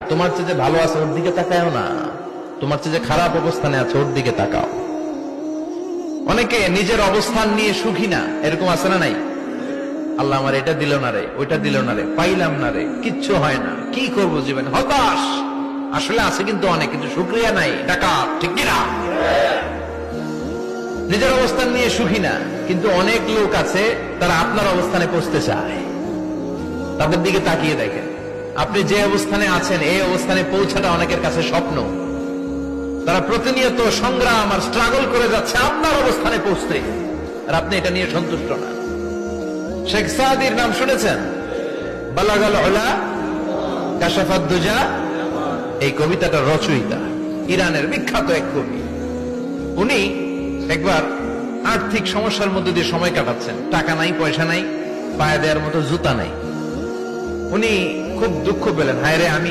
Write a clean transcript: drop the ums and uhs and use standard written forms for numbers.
তোমার চেয়ে যে ভালো আছে ওর দিকে তাকাও না, তোমার চেয়ে যে খারাপ অবস্থানে আছে ওর দিকে তাকাও। অনেকে নিজের অবস্থান নিয়ে সুখী না, এরকম আছে না নাই? আল্লাহ আমার এটা দিল না রে, ওইটা দিল না রে, পাইলাম না রে, কিচ্ছু হয় না, কি করব জীবনে, হতাশ। আসলে আছে কিন্তু অনেক, কিন্তু শুকরিয়া নাই, টাকা ঠিক কিনা? নিজের অবস্থান নিয়ে সুখী না, কিন্তু অনেক লোক আছে তারা আপনার অবস্থানে পৌঁছতে চায়। তাদের দিকে তাকিয়ে দেখেন, আপনি যে অবস্থানে আছেন এই অবস্থানে পৌঁছাটা অনেকের কাছে স্বপ্ন। তারা প্রতিনিয়ত সংগ্রাম আর স্ট্রাগল করে যাচ্ছে আপনার অবস্থানে পৌঁছতে, আর আপনি এটা নিয়ে সন্তুষ্ট না। শেখ সাদির নাম শুনেছেন? বালাগাল উলা কাশাফাত দুজা, এই কবিতাটা রচয়িতা, ইরানের বিখ্যাত এক কবি। উনি একবার আর্থিক সমস্যার মধ্যে দিয়ে সময় কাটাচ্ছেন, টাকা নাই, পয়সা নাই, পায়ে দেওয়ার মতো জুতা নাই। উনি খুব দুঃখ পেলেন, হায় রে আমি